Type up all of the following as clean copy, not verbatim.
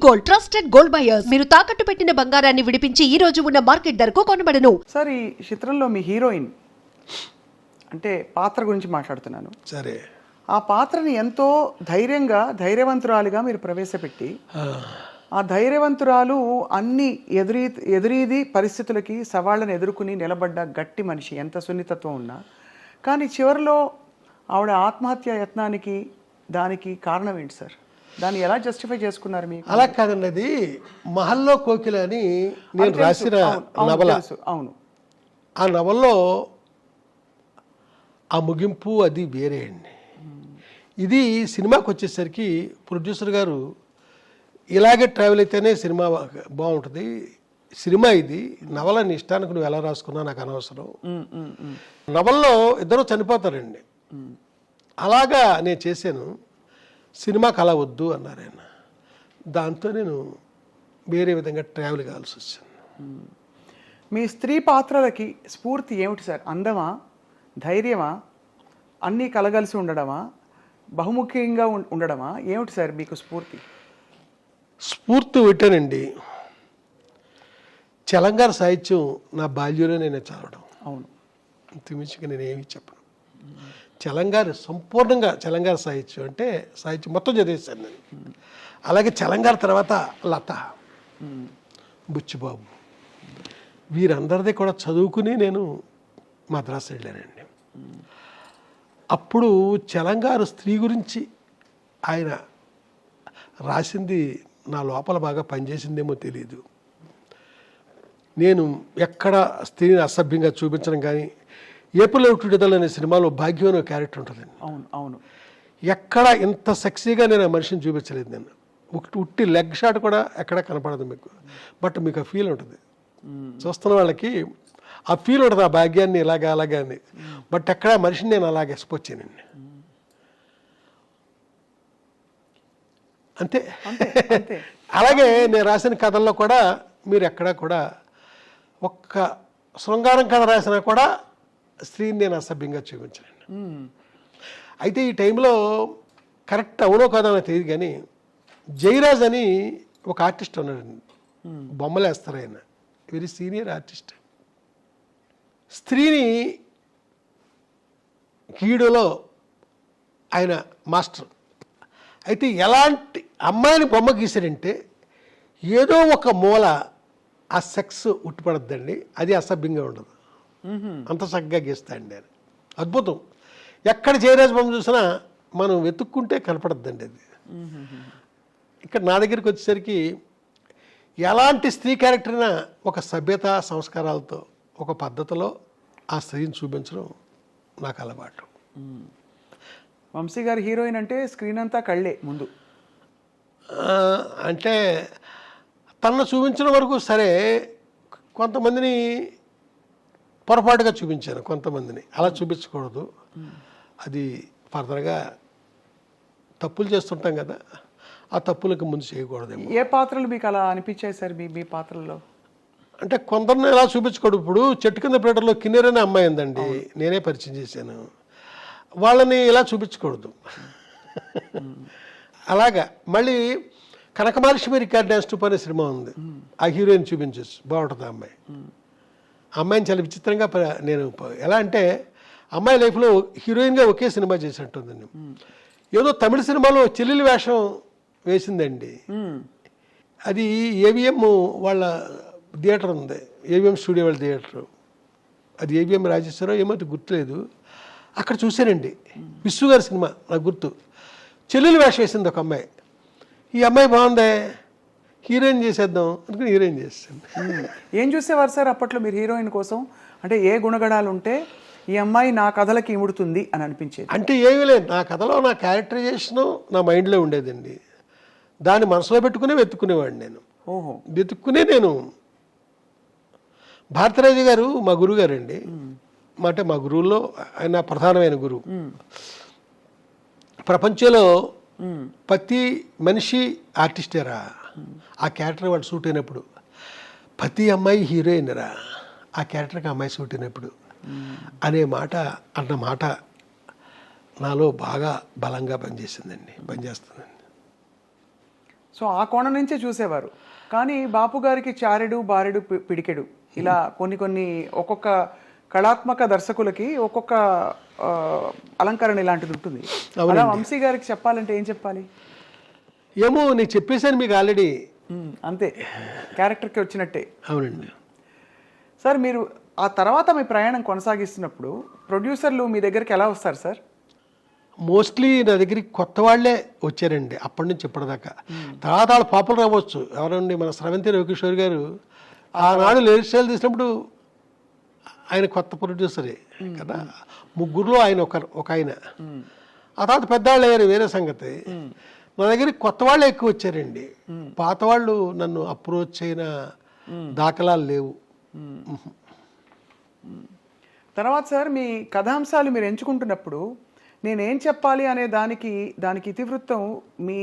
Gold, trusted gold buyers. మీరు తాకట్టు పెట్టిన బంగారాన్ని విడిపించి ఈ రోజు ఉన్న మార్కెట్ ధరకు కొనబడను. సార్ ఈ చిత్రంలో మీ హీరోయిన్ అంటే పాత్ర గురించి మాట్లాడుతున్నాను. సరే, ఆ పాత్రని ఎంతో ధైర్యవంతురాలిగా మీరు ప్రవేశపెట్టి ఆ ధైర్యవంతురాలు అన్ని ఎదురీది పరిస్థితులకి సవాళ్ళను ఎదుర్కొని నిలబడ్డ గట్టి మనిషి, ఎంత సున్నితత్వం ఉన్నా. కానీ చివరిలో ఆవిడ ఆత్మహత్య యత్నానికి దానికి కారణం ఏంటి సార్? దాన్ని ఎలా జస్టిఫై చేసుకున్నారు మీకు? అలా కాదండి, అది మహల్లో కోకిల అని నేను రాసిన నవల. అవును, ఆ నవల్లో ఆ ముగింపు అది వేరే అండి. ఇది సినిమాకి వచ్చేసరికి ప్రొడ్యూసర్ గారు ఇలాగే ట్రావెల్ అయితేనే సినిమా బాగుంటుంది, సినిమా ఇది, నవల నీ ఇష్టానికి నువ్వు ఎలా రాసుకున్నా నాకు అనవసరం, నవల్లో ఇద్దరు చనిపోతారండి, అలాగా నేను చేశాను, సినిమాకి అలా వద్దు అన్నారు ఆయన. దాంతో నేను వేరే విధంగా ట్రావెల్ కావాల్సి వచ్చింది. మీ స్త్రీ పాత్రలకి స్ఫూర్తి ఏమిటి సార్? అందమా, ధైర్యమా, అన్నీ కలగలిసి ఉండడమా, బహుముఖ్యంగా ఉండడమా, ఏమిటి సార్ మీకు స్ఫూర్తి? స్ఫూర్తి పెట్టానండి, చలంగార సాహిత్యం నా బాల్యంలో నేను చదవడం. అవును, ఇంతమించిగా నేను ఏమి చెప్పను. చలంగారు సంపూర్ణంగా చలంగార సాహిత్యం అంటే సాహిత్యం మొత్తం చదివేశాను నేను. అలాగే చలంగార తర్వాత లత, బుచ్చిబాబు, వీరందరిది కూడా చదువుకుని నేను మద్రాసు వెళ్ళానండి. అప్పుడు చలంగారు స్త్రీ గురించి ఆయన రాసింది నా లోపల బాగా పనిచేసిందేమో తెలియదు. నేను ఎక్కడ స్త్రీని అసభ్యంగా చూపించడం కానీ, ఏపులో విడుదల అనే సినిమాలో భాగ్యం అనే క్యారెక్టర్ ఉంటుందండి. అవును అవును, ఎక్కడ ఇంత సెక్సీగా నేను ఆ మనిషిని చూపించలేదు. నేను ఉట్టి లెగ్ షాట్ కూడా ఎక్కడ కనపడదు మీకు, బట్ మీకు ఆ ఫీల్ ఉంటుంది, చూస్తున్న వాళ్ళకి ఆ ఫీల్ ఉంటుంది, ఆ భాగ్యాన్ని ఇలాగా అలాగే అని. బట్ ఎక్కడ మనిషిని నేను అలాగే ఎక్స్పోజ్ చేయనండి, అంతే. అలాగే నేను రాసిన కథల్లో కూడా మీరు ఎక్కడా కూడా ఒక్క శృంగారం కథ రాసినా కూడా స్త్రీని నేను అసభ్యంగా చూపించలేండి. అయితే ఈ టైంలో కరెక్ట్ అవునో కాదో నాకు తెలియదు కానీ జయరాజ్ అని ఒక ఆర్టిస్ట్ ఉన్నాడండి, బొమ్మలు వేస్తారు ఆయన, వెరీ సీనియర్ ఆర్టిస్ట్. స్త్రీని గీయడంలో ఆయన మాస్టర్. అయితే ఎలాంటి అమ్మాయిని బొమ్మ గీసాడంటే ఏదో ఒక మూల ఆ సెక్స్ ఉట్టిపడద్దండి, అది అసభ్యంగా ఉండదు, అంత చక్కగా గీస్తాయండి ఆయన, అద్భుతం. ఎక్కడ జయరాజ్ బొమ్మ చూసినా మనం వెతుక్కుంటే కనపడద్దండి అది. ఇక్కడ నా దగ్గరికి వచ్చేసరికి ఎలాంటి స్త్రీ క్యారెక్టర్ అయినా ఒక సభ్యత సంస్కారాలతో ఒక పద్ధతిలో ఆ స్త్రీని చూపించడం నాకు అలవాటు. వంశీ గారి హీరోయిన్ అంటే స్క్రీన్ అంతా కళ్ళే ముందు, అంటే తనను చూపించిన వరకు సరే, కొంతమందిని పొరపాటుగా చూపించాను, కొంతమందిని అలా చూపించకూడదు, అది ఫర్దర్గా తప్పులు చేస్తుంటాం కదా, ఆ తప్పులకు ముందు చేయకూడదేమో. ఏ పాత్రలు మీకు అలా అనిపించాయి సార్ మీ పాత్రల్లో? అంటే కొందరిని ఎలా చూపించకూడదు. ఇప్పుడు చెట్టు కింద ప్లేటర్లో కిన్నెర్ అనే అమ్మాయి ఉందండి, నేనే పరిచయం చేశాను, వాళ్ళని ఇలా చూపించకూడదు. అలాగా మళ్ళీ కనకమహాలక్ష్మి రికార్డ్ డ్యాన్స్ టూప్ అనే సినిమా ఉంది, ఆ హీరోయిన్ చూపించచ్చు, బాగుంటుంది ఆ అమ్మాయి. అమ్మాయిని చాలా విచిత్రంగా నేను ఎలా అంటే అమ్మాయి లైఫ్లో హీరోయిన్గా ఒకే సినిమా చేసినట్టుందండి. ఏదో తమిళ సినిమాలో చెల్లెలి వేషం వేసిందండి, అది ఏవిఎం వాళ్ళ థియేటర్ ఉంది, ఏవిఎం స్టూడియో వాళ్ళ థియేటర్, అది ఏవిఎం రాజేశ్వరరావు ఏమైతే గుర్తులేదు, అక్కడ చూశానండి. విశ్వ గారి సినిమా నాకు గుర్తు, చెల్లెలి వేషం వేసింది ఒక అమ్మాయి. ఈ అమ్మాయి బాగుందే, హీరోయిన్ చేసేద్దాం అనుకుని హీరోయిన్ చేస్తాను. ఏం చూసేవారు సార్ అప్పట్లో మీరు హీరోయిన్ కోసం? అంటే ఏ గుణగణాలు ఉంటే ఈ అమ్మాయి నా కథలకి ఇముడుతుంది అని అనిపించేది? అంటే ఏమీ లేదు, నా కథలో నా క్యారెక్టరైజేషను నా మైండ్లో ఉండేదండి, దాన్ని మనసులో పెట్టుకునే వెతుక్కునేవాడిని నేను. ఓహో, వెతుక్కునే నేను. భారతరాజు గారు మా గురువు గారండి, అంటే మా గురువుల్లో ఆయన ప్రధానమైన గురువు. ప్రపంచంలో ప్రతి మనిషి ఆర్టిస్టేరా, ఆ క్యారెక్టర్ వాడు సూట్ అయినప్పుడు. ప్రతి అమ్మాయి హీరోయిన్ రా, ఆ క్యారెక్టర్కి అమ్మాయి సూట్ అయినప్పుడు అనే మాట అన్నమాట నాలో బాగా బలంగా పనిచేసిందండి, పనిచేస్తుందండి. సో ఆ కోణం నుంచే చూసేవారు. కానీ బాపు గారికి చారెడు బారెడు పిడికెడు ఇలా కొన్ని ఒక్కొక్క కళాత్మక దర్శకులకి ఒక్కొక్క అలంకరణ ఇలాంటిది ఉంటుంది. అలా వంశీ గారికి చెప్పాలంటే ఏం చెప్పాలి? ఏమో నేను చెప్పేశాను మీకు ఆల్రెడీ. అంతే, క్యారెక్టర్కి వచ్చినట్టే. అవునండి సార్, మీరు ఆ తర్వాత మీ ప్రయాణం కొనసాగిస్తున్నప్పుడు ప్రొడ్యూసర్లు మీ దగ్గరికి ఎలా వస్తారు సార్? మోస్ట్లీ నా దగ్గరికి కొత్త వాళ్ళే వచ్చారండి అప్పటి నుంచి ఇప్పటిదాకా. తర్వాత వాళ్ళు పాపులర్ అవ్వచ్చు. ఎవరండి, మన స్రవంతి రవికిషోర్ గారు ఆనాడు లేడీ స్టైల్ తీసినప్పుడు ఆయన కొత్త ప్రొడ్యూసరే కదా. ముగ్గురులో ఆయన ఒక ఆయన. ఆ తర్వాత పెద్దవాళ్ళు అయ్యారు, వేరే సంగతి. నా దగ్గరికి కొత్త వాళ్ళే ఎక్కువ వచ్చారండి. పాత వాళ్ళు నన్ను అప్రోచ్ అయిన దాఖలాలు లేవు. తర్వాత సార్, మీ కథాంశాలు మీరు ఎంచుకుంటున్నప్పుడు నేనేం చెప్పాలి అనే దానికి ఇతివృత్తం మీ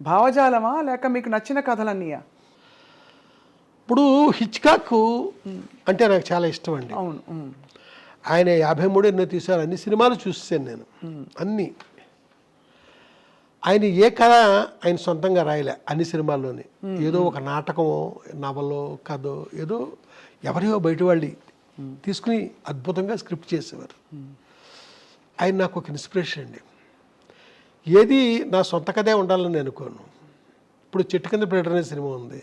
భావజాలమా లేక మీకు నచ్చిన కథలన్నీయా? ఇప్పుడు హిచ్కాక్ అంటే నాకు చాలా ఇష్టం అండి. అవును. ఆయన 53 ఎన్నో తీశారు. అన్ని సినిమాలు చూసాను నేను, అన్నీ. ఆయన ఏ కథ ఆయన సొంతంగా రాయలే అన్ని సినిమాల్లోని. ఏదో ఒక నాటకమో నవలో కథో ఏదో ఎవరియో బయట వాళ్ళు తీసుకుని అద్భుతంగా స్క్రిప్ట్ చేసేవారు. ఆయన నాకు ఒక ఇన్స్పిరేషన్ అండి. ఏది నా సొంత కథే ఉండాలని నేను అనుకోను. ఇప్పుడు చెట్టు కింద ప్రేటర్ అనే సినిమా ఉంది,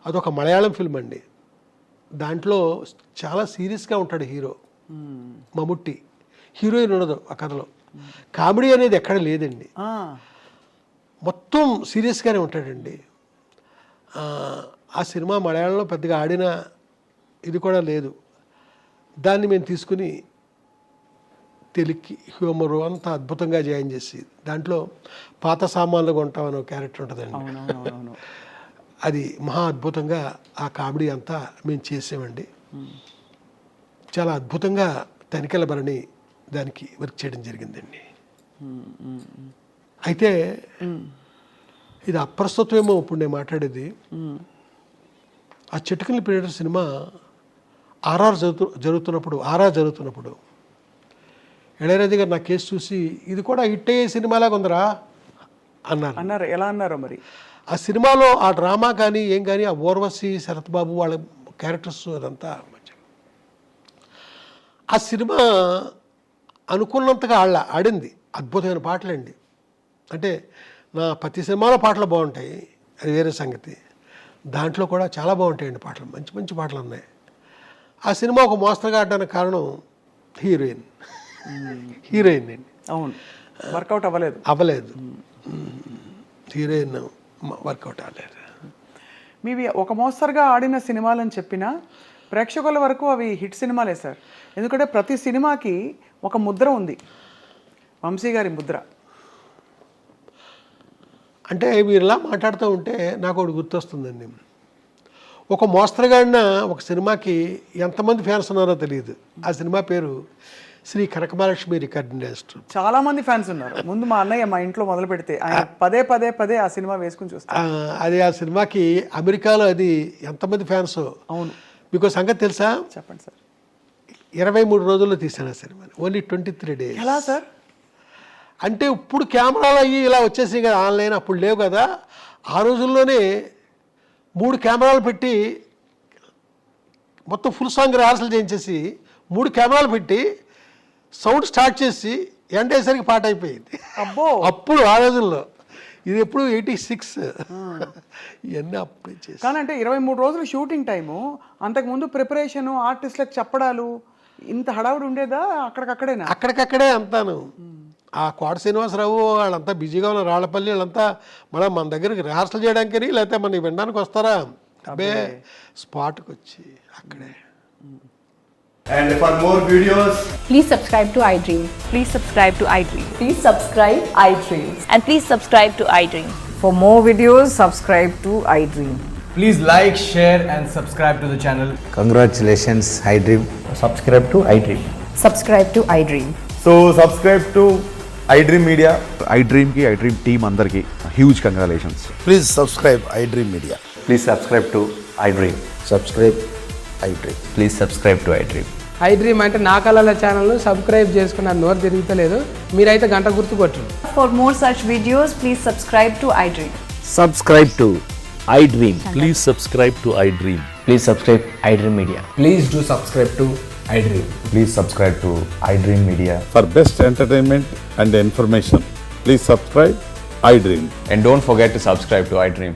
అదొక మలయాళం ఫిల్మ్ అండి. దాంట్లో చాలా సీరియస్గా ఉంటాడు హీరో మమ్ముట్టి. హీరోయిన్ ఉండదు ఆ కథలో. కామెడీ అనేది ఎక్కడ లేదండి, మొత్తం సీరియస్గానే ఉంటాడండి. ఆ సినిమా మలయాళంలో పెద్దగా ఆడిన ఇది కూడా లేదు. దాన్ని మేము తీసుకుని తెలుగుకి హ్యూమరు అంతా అద్భుతంగా జాయిన్ చేసి దాంట్లో పాత సామాన్లు కొంటామని ఒక క్యారెక్టర్ ఉంటుందండి. అది మహా అద్భుతంగా ఆ కామెడీ అంతా మేము చేసామండి. చాలా అద్భుతంగా తనికెల భరణి దానికి వర్క్ చేయడం జరిగిందండి. అయితే ఇది అప్రస్తుతమేమో ఇప్పుడు నేను మాట్లాడేది. ఆ చిటికల పీరియడ్ సినిమా ఆర్ఆర్ జరుగుతున్నప్పుడు ఇళయరాజా గారు నా కేసు చూసి ఇది కూడా హిట్ అయ్యే సినిమాలాగా ఉందరా అన్నారు. ఎలా అన్నారో మరి. ఆ సినిమాలో ఆ డ్రామా కానీ ఏం కానీ ఆ ఊర్వశి శరత్ బాబు వాళ్ళ క్యారెక్టర్స్ అదంతా ఆ సినిమా అనుకున్నంతగా ఆడింది. అద్భుతమైన పాటలండి. అంటే నా ప్రతి సినిమాలో పాటలు బాగుంటాయి, అది వేరే సంగతి. దాంట్లో కూడా చాలా బాగుంటాయండి పాటలు, మంచి మంచి పాటలు ఉన్నాయి. ఆ సినిమా ఒక మోస్తరుగా ఆడడానికి కారణం హీరోయిన్ అండి. అవును, వర్కౌట్ అవ్వలేదు. హీరోయిన్ వర్కౌట్ అవ్వలేదు. మీవి ఒక మోస్తరుగా ఆడిన సినిమాలని చెప్పినా ప్రేక్షకుల వరకు అవి హిట్ సినిమాలే సార్. ఎందుకంటే ప్రతి సినిమాకి ఒక ముద్ర ఉంది, వంశీ గారి ముద్ర. అంటే మీరు ఇలా మాట్లాడుతూ ఉంటే నాకు ఒకటి గుర్తొస్తుందండి. ఒక మోస్తరుగా ఆడిన ఒక సినిమాకి ఎంతమంది ఫ్యాన్స్ ఉన్నారో తెలియదు. ఆ సినిమా పేరు శ్రీ కనకమహాలక్ష్మి రికార్డింగ్ డైరెక్టర్. చాలా మంది ఫ్యాన్స్ ఉన్నారు. ముందు మా అన్నయ్య మా ఇంట్లో మొదలు పెడితే ఆయన పదే ఆ సినిమా వేసుకుని చూస్తారు. అది ఆ సినిమాకి అమెరికాలో అది ఎంతమంది ఫ్యాన్స్. అవును, మీకు సంగతి తెలుసా? చెప్పండి సార్. 23 రోజుల్లో తీశాను ఆ సినిమాని, ఓన్లీ 23 days. ఎలా సార్? అంటే ఇప్పుడు కెమెరాలు అయ్యి ఇలా వచ్చేసి కదా, ఆన్లైన్ అప్పుడు లేవు కదా. ఆ రోజుల్లోనే 3 కెమెరాలు పెట్టి మొత్తం ఫుల్ సాంగ్ రిహార్సల్ చేయించేసి 3 కెమెరాలు పెట్టి సౌండ్ స్టార్ట్ చేసి ఎండేసరికి పాట అయిపోయింది. అబ్బో, అప్పుడు ఆ రోజుల్లో. ఇది ఎప్పుడు 86 ఇవన్నీ అప్పుడే చేసి. కానీ అంటే 23 రోజులు షూటింగ్ టైము, అంతకుముందు ప్రిపరేషను, ఆర్టిస్టులకు చెప్పడాలు, ఇంత హడావుడి ఉండేదా? అక్కడికక్కడే అంతాను. ఆ కోట శ్రీనివాసరావు వాళ్ళంతా బిజీగా ఉన్న రాళ్లపల్లి వాళ్ళంతా మళ్ళీ మన దగ్గరికి రిహార్సల్ చేయడానికి లేకపోతే మనకి వినడానికి వస్తారా? అబ్బే, స్పాట్కి వచ్చి అక్కడే. And for more videos, please subscribe to iDream. Please subscribe to iDream. Please subscribe iDream. And please subscribe to iDream. For more videos, subscribe to iDream. please like, share and subscribe to the channel. Congratulations, iDream. Subscribe to iDream. Subscribe to iDream. So subscribe to iDream Media. iDream ki iDream team andarki huge congratulations. Please subscribe iDream Media. Please subscribe to iDream. Subscribe iDream. Please subscribe to iDream. iDream అంటే నా కళల ఛానల్ను subscribe చేసుకున్న నోరు తిరుగుతలేదు. మీరైతే గంట గుర్తు కొట్టండి. For more such videos, please subscribe to iDream. Subscribe to iDream. Please subscribe to iDream. Please subscribe iDream Media. Please do subscribe to iDream. Please subscribe to iDream Media. For best entertainment and information, please subscribe iDream. And don't forget to subscribe to iDream.